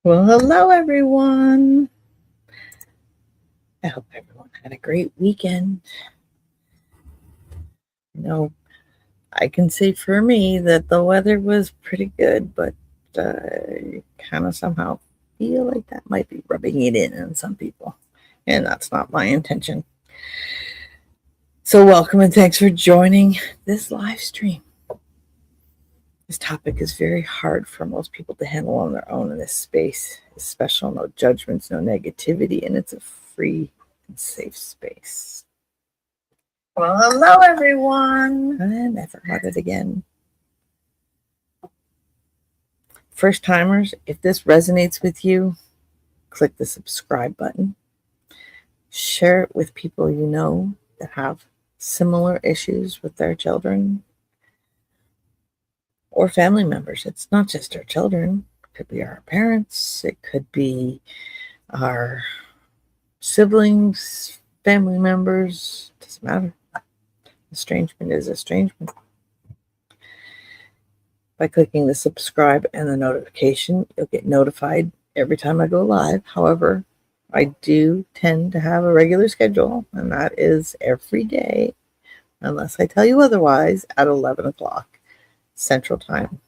Well, hello, everyone. I hope everyone had a great weekend. I can say for me that the weather was pretty good, but I kind of somehow feel like that might be rubbing it in on some people, and that's not my intention. So, welcome and thanks for joining this live stream. This topic is very hard for most people to handle on their own in this space. It's special, no judgments, no negativity, and it's a free and safe space. Well, hello, everyone. And I forgot it again. First timers, if this resonates with you, click the subscribe button. Share it with people you know that have similar issues with their children or family members. It's not just our children. It could be our parents. It could be our siblings, family members. It doesn't matter. Estrangement is estrangement. By clicking the subscribe and the notification, you'll get notified every time I go live. However, I do tend to have a regular schedule, and that is every day, unless I tell you otherwise, at 11 o'clock Central Time,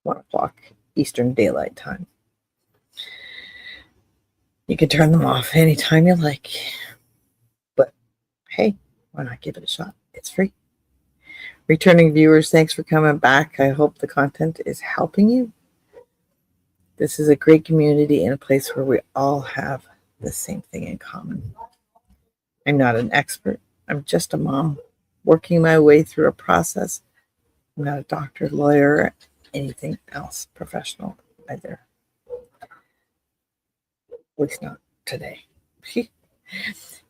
1 o'clock Eastern Daylight Time. You can turn them off anytime you like, but hey, why not give it a shot? It's free. Returning viewers, thanks for coming back. I hope the content is helping you. This is a great community and a place where we all have the same thing in common. I'm not an expert. I'm just a mom working my way through a process. I'm not a doctor, lawyer, or anything else professional either. At least not today. If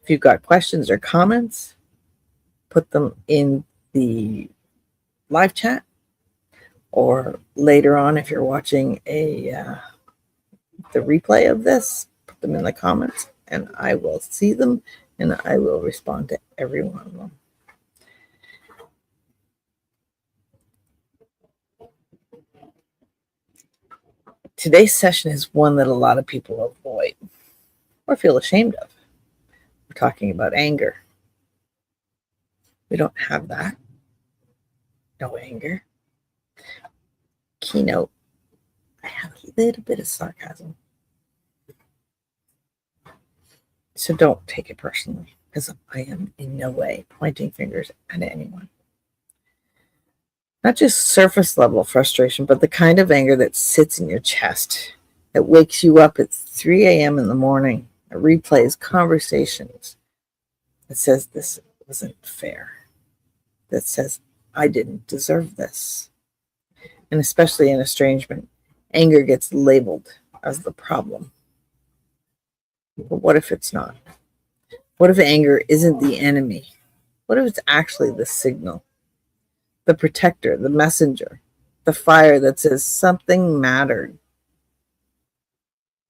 you've got questions or comments, put them in the live chat, or later on if you're watching the replay of this, put them in the comments and I will see them and I will respond to every one of them. Today's session is one that a lot of people avoid or feel ashamed of. We're talking about anger. We don't have that. No anger. Keynote, I have a little bit of sarcasm. So don't take it personally, because I am in no way pointing fingers at anyone. Not just surface level frustration, but the kind of anger that sits in your chest, that wakes you up at 3 a.m. in the morning, that replays conversations, that says this wasn't fair, that says I didn't deserve this. And especially in estrangement, anger gets labeled as the problem. But what if it's not? What if anger isn't the enemy? What if it's actually the signal, the protector, the messenger, the fire that says something mattered?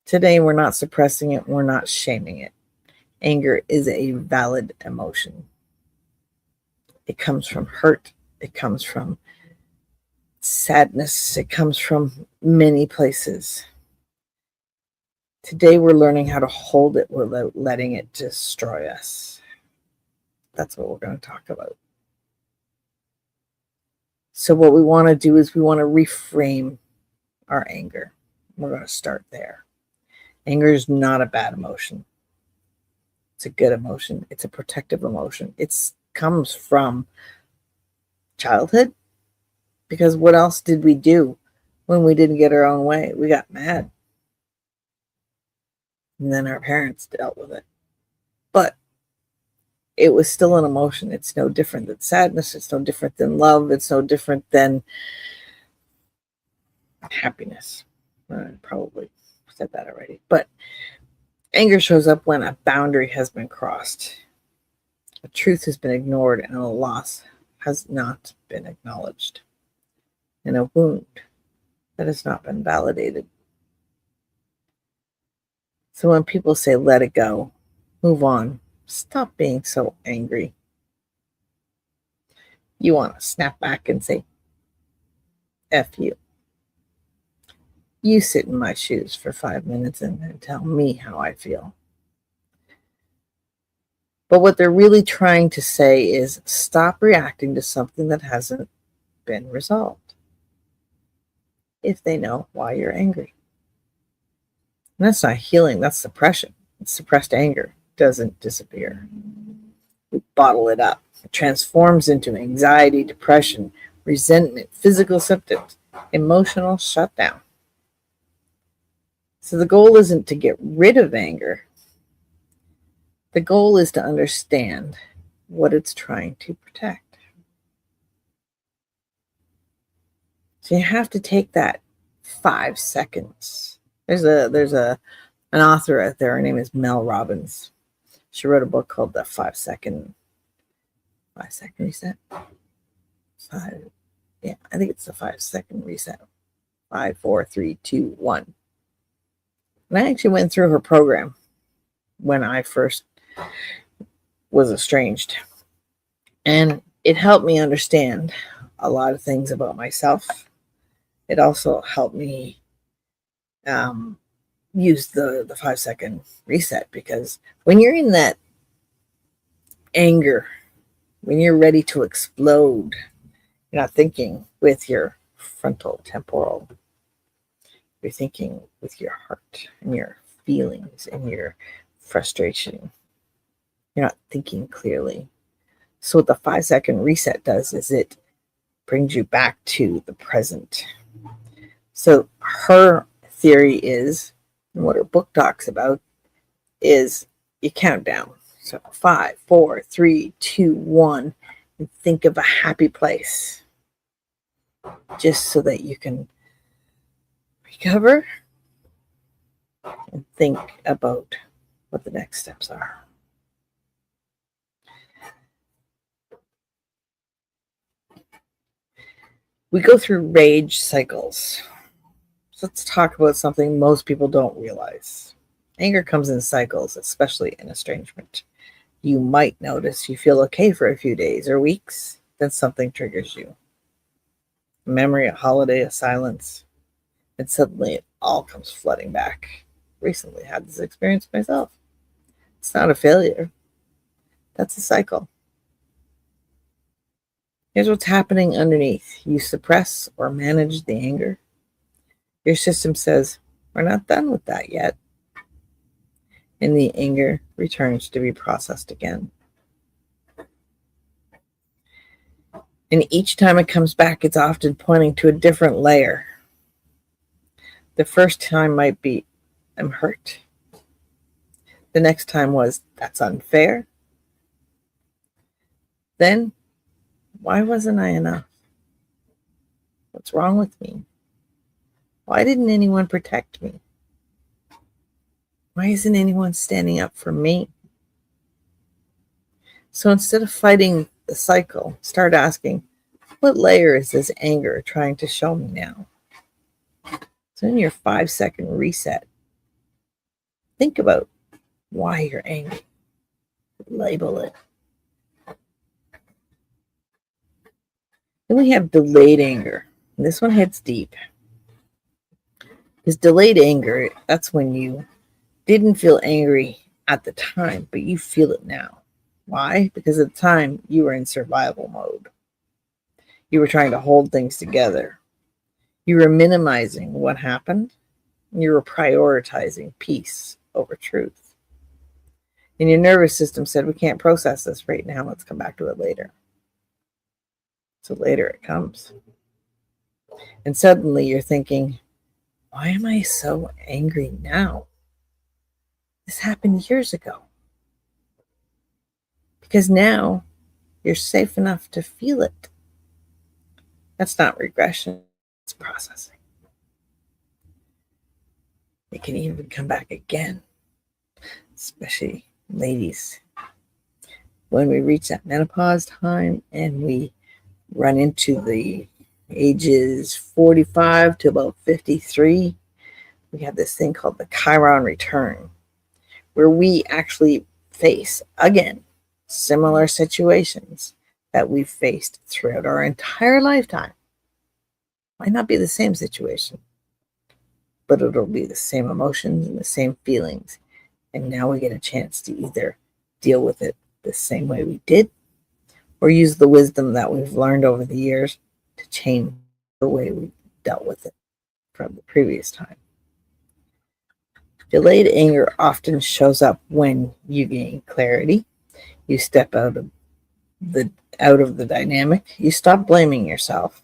Today, we're not suppressing it. We're not shaming it. Anger is a valid emotion. It comes from hurt. It comes from sadness. It comes from many places. Today, we're learning how to hold it without letting it destroy us. That's what we're going to talk about. So what we want to do is we want to reframe our anger. We're going to start there. Anger is not a bad emotion. It's a good emotion. It's a protective emotion. It comes from childhood, because what else did we do when we didn't get our own way? We got mad. And then our parents dealt with it. But it was still an emotion. It's no different than sadness. It's no different than love. It's no different than happiness. I probably said that already. But anger shows up when a boundary has been crossed, a truth has been ignored, and a loss has not been acknowledged, and a wound that has not been validated. So when people say, let it go, move on, stop being so angry, you want to snap back and say, F you. You sit in my shoes for 5 minutes and tell me how I feel. But what they're really trying to say is stop reacting to something that hasn't been resolved. If they know why you're angry. And that's not healing, that's suppression. It's suppressed anger. It doesn't disappear. We bottle it up. It transforms into anxiety, depression, resentment, physical symptoms, emotional shutdown. So the goal isn't to get rid of anger. The goal is to understand what it's trying to protect. So you have to take that 5 seconds. There's an author out there. Her name is Mel Robbins. She wrote a book called The 5 Second Reset. I think it's the 5 second reset. 5, 4, 3, 2, 1. And I actually went through her program when I first was estranged. And it helped me understand a lot of things about myself. It also helped me use the 5 second reset, because when you're in that anger, when you're ready to explode, you're not thinking with your frontal temporal. You're thinking with your heart and your feelings and your frustration. You're not thinking clearly. So what the 5 second reset does is it brings you back to the present. So her theory is, and what her book talks about, is you count down. So 5, 4, 3, 2, 1, and think of a happy place, just so that you can recover and think about what the next steps are. We go through rage cycles. So let's talk about something most people don't realize. Anger comes in cycles, especially in estrangement. You might notice you feel okay for a few days or weeks, then something triggers you. A memory, a holiday, a silence, and suddenly it all comes flooding back. Recently had this experience myself. It's not a failure. That's a cycle. Here's what's happening underneath. You suppress or manage the anger. Your system says, we're not done with that yet. And the anger returns to be processed again. And each time it comes back, it's often pointing to a different layer. The first time might be, I'm hurt. The next time was, that's unfair. Then, why wasn't I enough? What's wrong with me? Why didn't anyone protect me? Why isn't anyone standing up for me? So instead of fighting the cycle, start asking, what layer is this anger trying to show me now? So in your 5 second reset, think about why you're angry. Label it. Then we have delayed anger. And this one hits deep. Because delayed anger, that's when you didn't feel angry at the time, but you feel it now. Why? Because at the time, you were in survival mode. You were trying to hold things together. You were minimizing what happened. You were prioritizing peace over truth. And your nervous system said, we can't process this right now. Let's come back to it later. So later it comes. And suddenly you're thinking, why am I so angry now? This happened years ago. Because now you're safe enough to feel it. That's not regression, it's processing. It can even come back again, especially ladies. When we reach that menopause time and we run into the ages 45 to about 53, we have this thing called the Chiron return, where we actually face, again, similar situations that we've faced throughout our entire lifetime. Might not be the same situation, but it'll be the same emotions and the same feelings. And now we get a chance to either deal with it the same way we did, or use the wisdom that we've learned over the years to change the way we dealt with it from the previous time. Delayed anger often shows up when you gain clarity, you step out of the dynamic, you stop blaming yourself,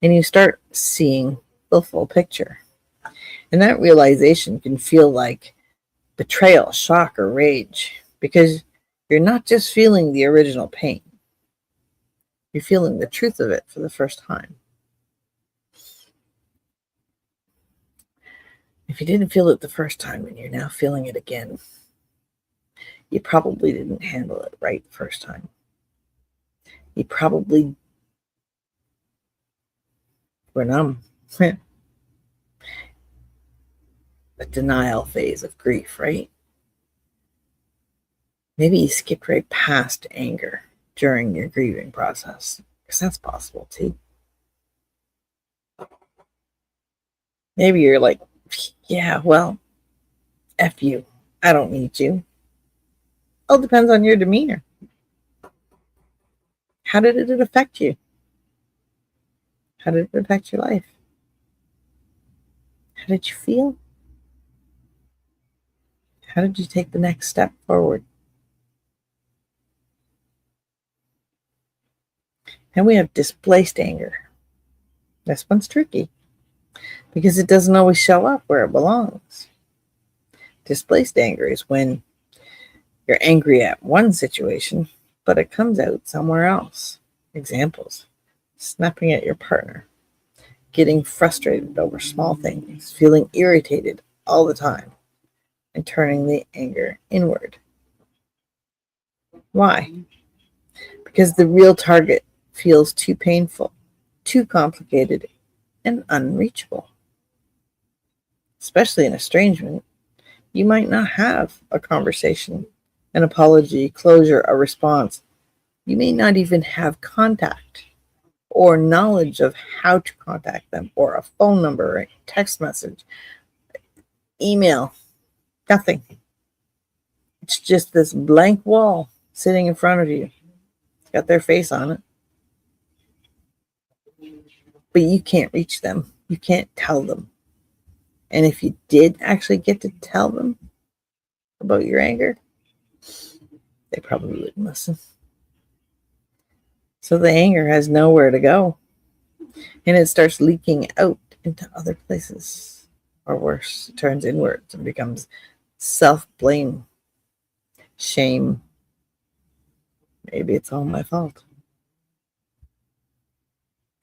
and you start seeing the full picture. And that realization can feel like betrayal, shock, or rage, because you're not just feeling the original pain, you're feeling the truth of it for the first time. If you didn't feel it the first time and you're now feeling it again, you probably didn't handle it right the first time. You probably were numb. A denial phase of grief, right? Maybe you skipped right past anger during your grieving process, because that's possible too. Maybe you're like, yeah, well, F you. I don't need you. All depends on your demeanor. How did it affect you? How did it affect your life? How did you feel? How did you take the next step forward? And we have displaced anger. This one's tricky because it doesn't always show up where it belongs. Displaced anger is when you're angry at one situation, but it comes out somewhere else. Examples: snapping at your partner, getting frustrated over small things, feeling irritated all the time, and turning the anger inward. Why? Because the real target feels too painful, too complicated, and unreachable. Especially in estrangement, you might not have a conversation, an apology, closure, a response. You may not even have contact or knowledge of how to contact them, or a phone number, a text message, email, nothing. It's just this blank wall sitting in front of you. It's got their face on it. But you can't reach them. You can't tell them. And if you did actually get to tell them about your anger, they probably wouldn't listen. So the anger has nowhere to go. And it starts leaking out into other places. Or worse, it turns inwards and becomes self-blame, shame. Maybe it's all my fault.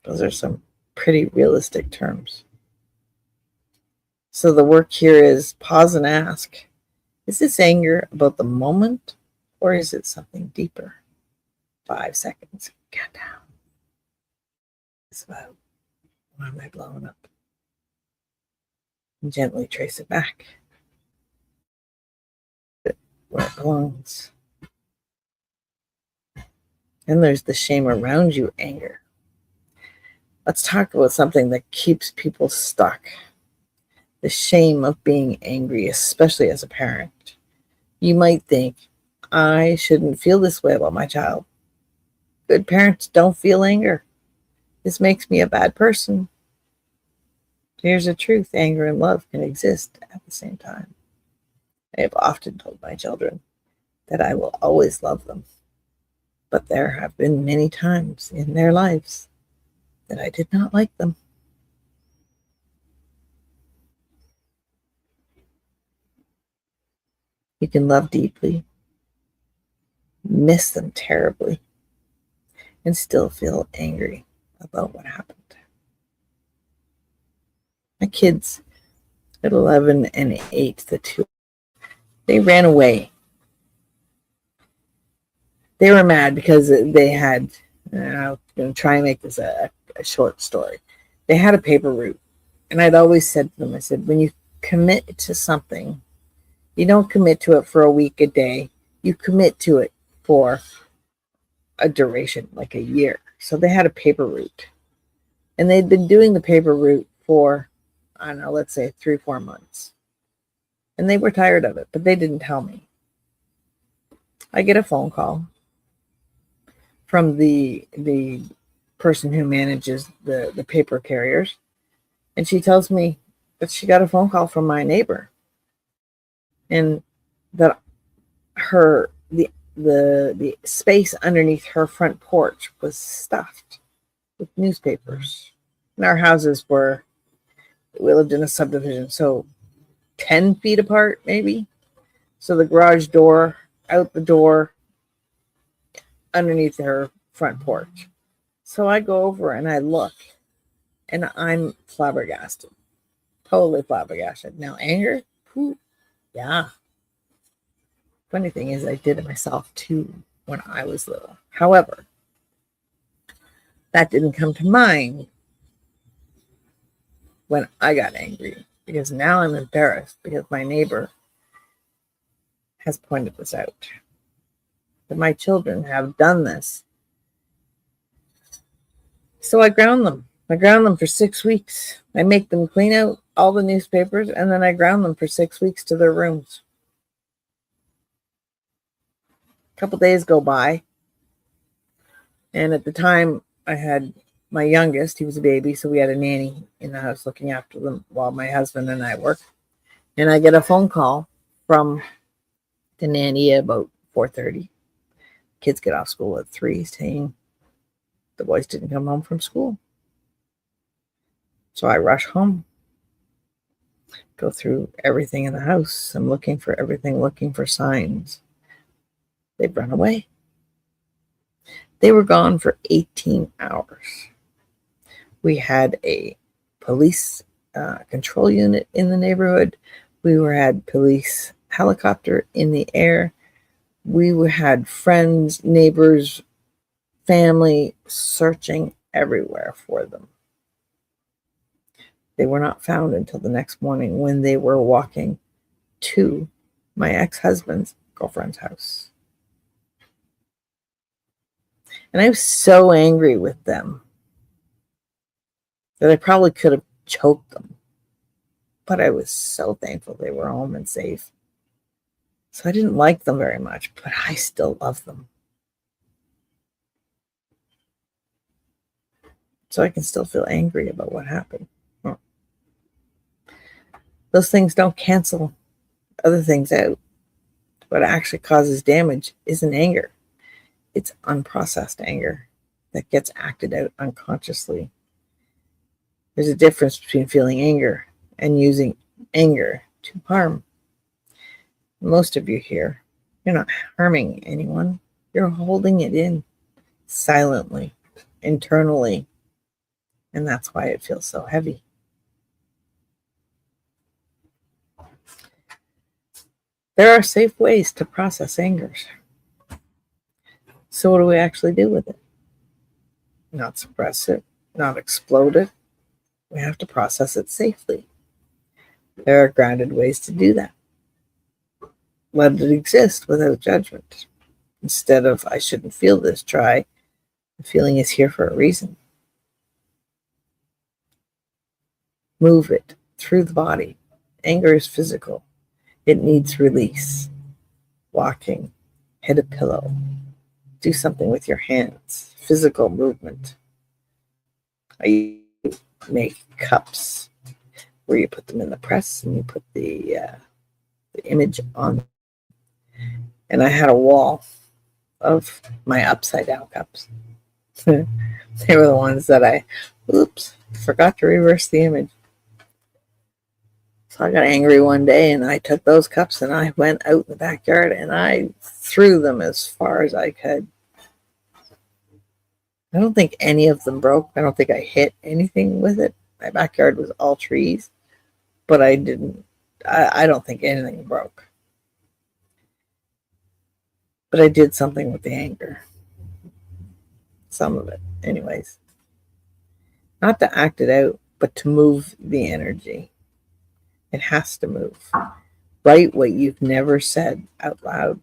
Those are some pretty realistic terms. So the work here is pause and ask, is this anger about the moment, or is it something deeper? 5 seconds, count down. It's about, why am I blowing up? And gently trace it back where it belongs. Then there's the shame around you anger. Let's talk about something that keeps people stuck. The shame of being angry, especially as a parent. You might think, I shouldn't feel this way about my child. Good parents don't feel anger. This makes me a bad person. Here's the truth: anger and love can exist at the same time. I have often told my children that I will always love them, but there have been many times in their lives that I did not like them. You can love deeply, miss them terribly, and still feel angry about what happened. My kids at 11 and 8, the two, they ran away. They were mad because they had, I'm going to try and make this a short story. They had a paper route. And I'd always said to them, I said, when you commit to something, you don't commit to it for a week, a day. You commit to it for a duration, like a year. So they had a paper route. And they'd been doing the paper route for I don't know, let's say 3-4 months. And they were tired of it, but they didn't tell me. I get a phone call from the person who manages the paper carriers, and she tells me that she got a phone call from my neighbor, and that the space underneath her front porch was stuffed with newspapers. And our houses we lived in a subdivision, so 10 feet apart, maybe. So the garage door, out the door, underneath her front porch. So I go over and I look, and I'm flabbergasted. Totally flabbergasted. Now, anger? Whew, yeah. Funny thing is, I did it myself too when I was little. However, that didn't come to mind when I got angry, because now I'm embarrassed because my neighbor has pointed this out. That my children have done this. So I ground them. I ground them for 6 weeks. I make them clean out all the newspapers, and then I ground them for 6 weeks to their rooms. A couple days go by, and at the time I had my youngest, he was a baby, so we had a nanny in the house looking after them while my husband and I worked. And I get a phone call from the nanny at about 4:30. Kids get off school at 3, saying the boys didn't come home from school. So I rush home, go through everything in the house. I'm looking for everything, looking for signs. They've run away. They were gone for 18 hours. We had a police control unit in the neighborhood. We had police helicopter in the air. We had friends, neighbors, family searching everywhere for them. They were not found until the next morning when they were walking to my ex-husband's girlfriend's house. And I was so angry with them that I probably could have choked them. But I was so thankful they were home and safe. So I didn't like them very much, but I still love them. So I can still feel angry about what happened. Those things don't cancel other things out. What actually causes damage isn't anger. It's unprocessed anger that gets acted out unconsciously. There's a difference between feeling anger and using anger to harm. Most of you here, you're not harming anyone. You're holding it in silently, internally. And that's why it feels so heavy. There are safe ways to process anger. So what do we actually do with it? Not suppress it, not explode it. We have to process it safely. There are grounded ways to do that. Let it exist without judgment. Instead of, I shouldn't feel this, try, the feeling is here for a reason. Move it through the body. Anger is physical. It needs release. Walking, hit a pillow, do something with your hands, physical movement. I make cups where you put them in the press and you put the image on. And I had a wall of my upside down cups. They were the ones that I forgot to reverse the image. So I got angry one day and I took those cups and I went out in the backyard and I threw them as far as I could. I don't think any of them broke. I don't think I hit anything with it. My backyard was all trees, but I don't think anything broke. But I did something with the anger. Some of it, anyways. Not to act it out, but to move the energy. It has to move. Write what you've never said out loud.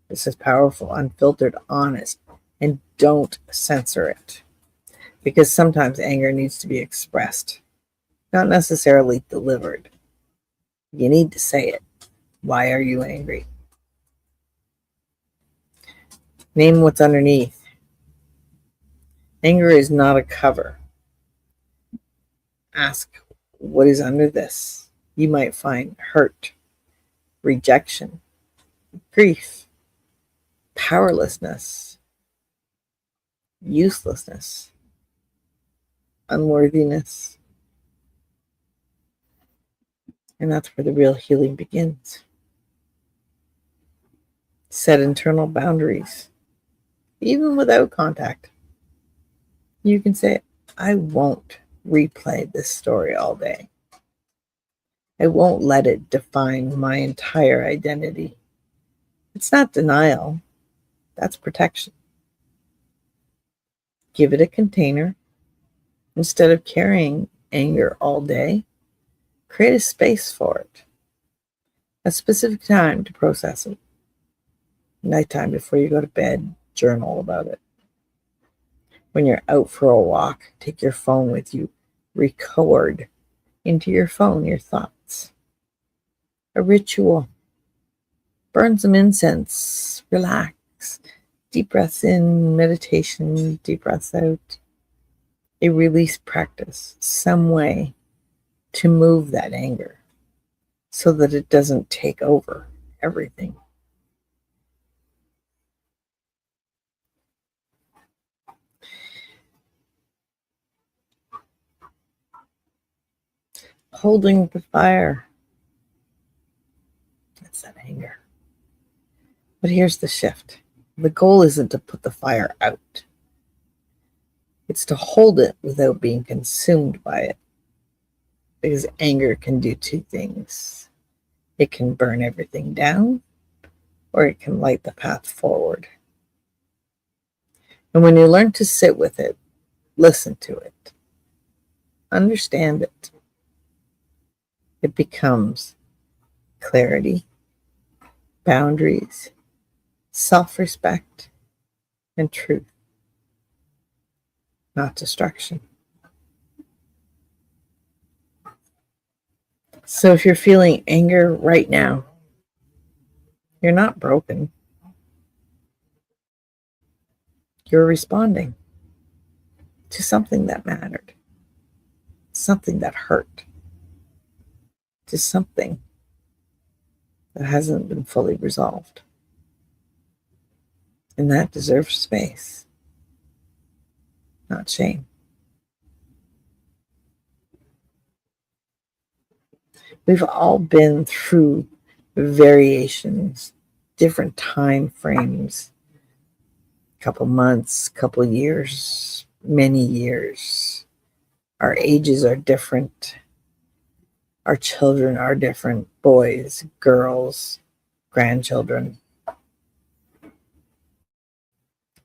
This is powerful, unfiltered, honest, and don't censor it. Because sometimes anger needs to be expressed. not necessarily delivered. You need to say it. Why are you angry? Name what's underneath. Anger is not a cover. Ask, what is under this? You might find hurt, rejection, grief, powerlessness, uselessness, unworthiness. And that's where the real healing begins. Set internal boundaries, even without contact. You can say, I won't replay this story all day. I won't let it define my entire identity. It's not denial, that's protection. Give it a container. Instead of carrying anger all day, create a space for it. A specific time to process it. Nighttime before you go to bed, journal about it. When you're out for a walk, take your phone with you. Record into your phone your thoughts. A ritual. Burn some incense. Relax. Deep breaths in, meditation, deep breaths out. A release practice, some way to move that anger so that it doesn't take over everything. Holding the fire. That's that anger. But here's the shift. The goal isn't to put the fire out. It's to hold it without being consumed by it. Because anger can do two things. It can burn everything down, or it can light the path forward. And when you learn to sit with it, listen to it, understand it, it becomes clarity, boundaries, self-respect, and truth, not destruction. So if you're feeling anger right now, you're not broken. You're responding to something that mattered, something that hurt, to something that hasn't been fully resolved. And that deserves space, not shame. We've all been through variations, different time frames, couple months, couple years, many years. Our ages are different. Our children are different, boys, girls, grandchildren.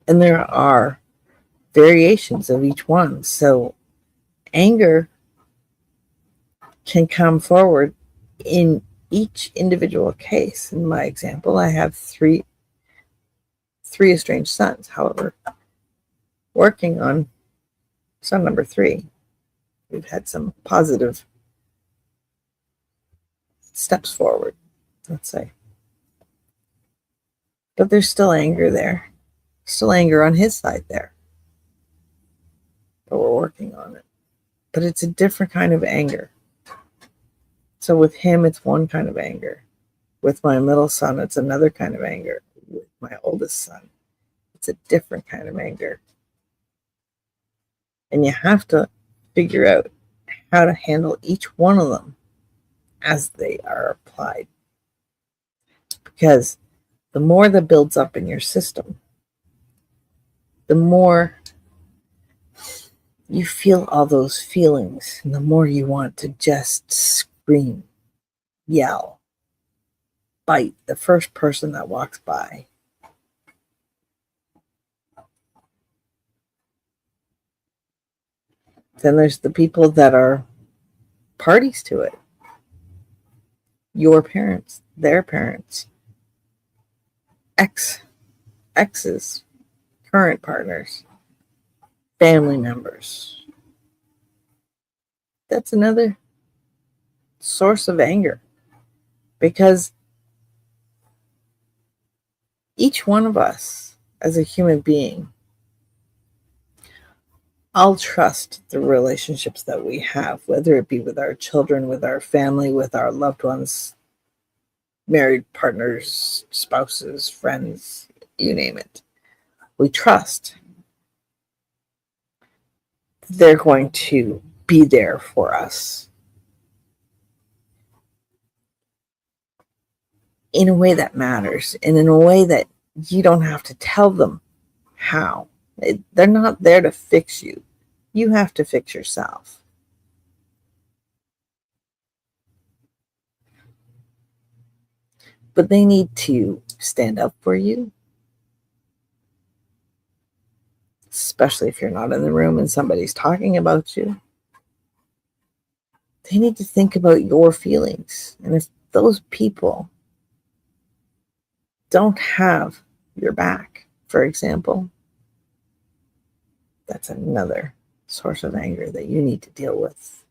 And there are variations of each one. So anger can come forward in each individual case. In my example, I have three estranged sons. However, working on son number 3, we've had some positive steps forward, let's say. But there's still anger there. Still anger on his side there. But we're working on it. But it's a different kind of anger. So with him, it's one kind of anger. With my middle son, it's another kind of anger. With my oldest son, it's a different kind of anger. And you have to figure out how to handle each one of them as they are applied. Because the more that builds up in your system, the more you feel all those feelings, and the more you want to just scream, yell, bite the first person that walks by. Then there's the people that are parties to it. Your parents, their parents, exes, current partners, family members. That's another source of anger, because each one of us as a human being, I'll trust the relationships that we have, whether it be with our children, with our family, with our loved ones, married partners, spouses, friends, you name it. We trust they're going to be there for us in a way that matters, and in a way that you don't have to tell them how. They're not there to fix you. You have to fix yourself. But they need to stand up for you, especially if you're not in the room and somebody's talking about you. They need to think about your feelings. And if those people don't have your back, for example, that's another source of anger that you need to deal with.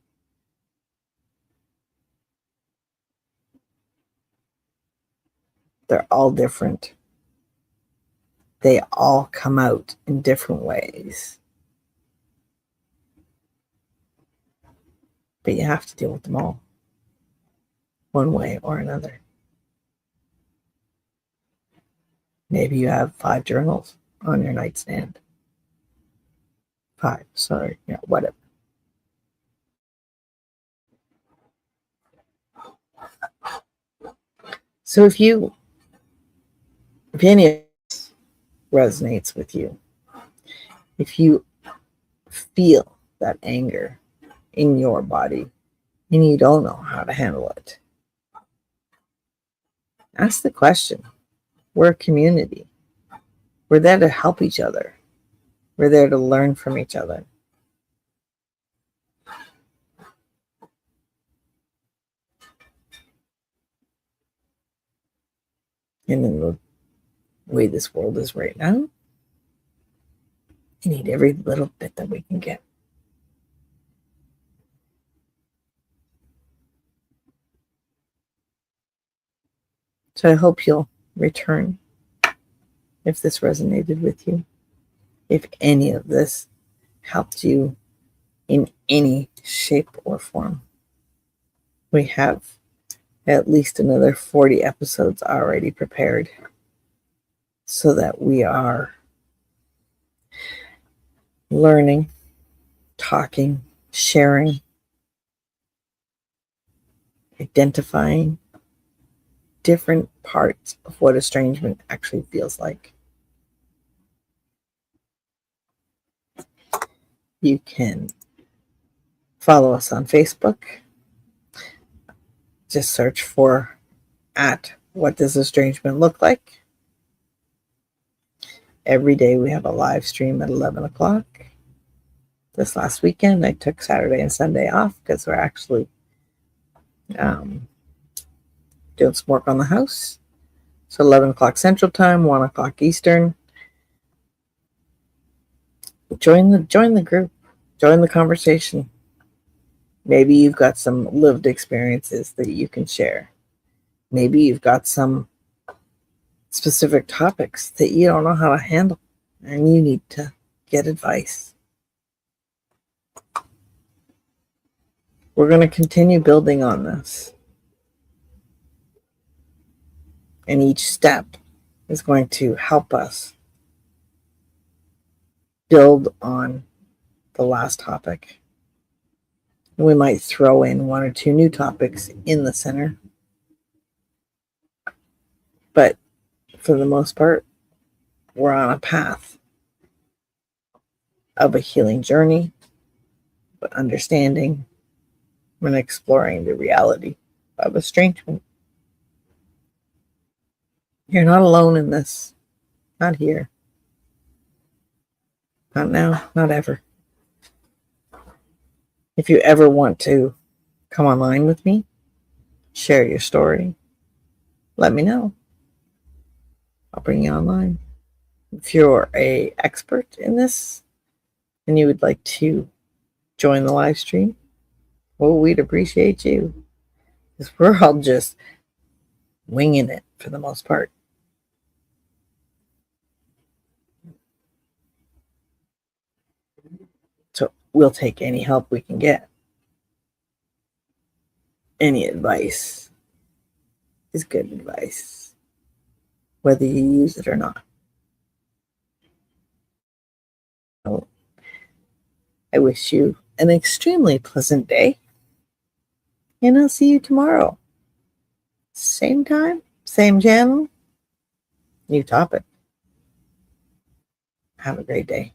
They're all different. They all come out in different ways. But you have to deal with them all, one way or another. Maybe you have 5 journals on your nightstand. 5, sorry, yeah, whatever. So if any of this resonates with you, if you feel that anger in your body and you don't know how to handle it, ask the question. We're a community. We're there to help each other. We're there to learn from each other. And in the way this world is right now, we need every little bit that we can get. So I hope you'll return if this resonated with you, if any of this helped you in any shape or form. We have at least another 40 episodes already prepared so that we are learning, talking, sharing, identifying different parts of what estrangement actually feels like. You can follow us on Facebook. Just search for @What Does Estrangement Look Like? Every day we have a live stream at 11 o'clock. This last weekend, I took Saturday and Sunday off because we're actually doing some work on the house. So 11 o'clock Central Time, 1 o'clock Eastern. Join the group. Join the conversation. Maybe you've got some lived experiences that you can share. Maybe you've got some specific topics that you don't know how to handle and you need to get advice. We're going to continue building on this. And each step is going to help us build on the last topic. We might throw in 1 or 2 new topics in the center. But for the most part, we're on a path of a healing journey, but understanding and exploring the reality of estrangement. You're not alone in this. Not here. Not now. Not ever. If you ever want to come online with me, share your story, let me know. I'll bring you online. If you're an expert in this and you would like to join the live stream, well, we'd appreciate you. Because we're all just winging it for the most part. So we'll take any help we can get. Any advice is good advice, whether you use it or not. So I wish you an extremely pleasant day, and I'll see you tomorrow. Same time, same channel, new topic. Have a great day.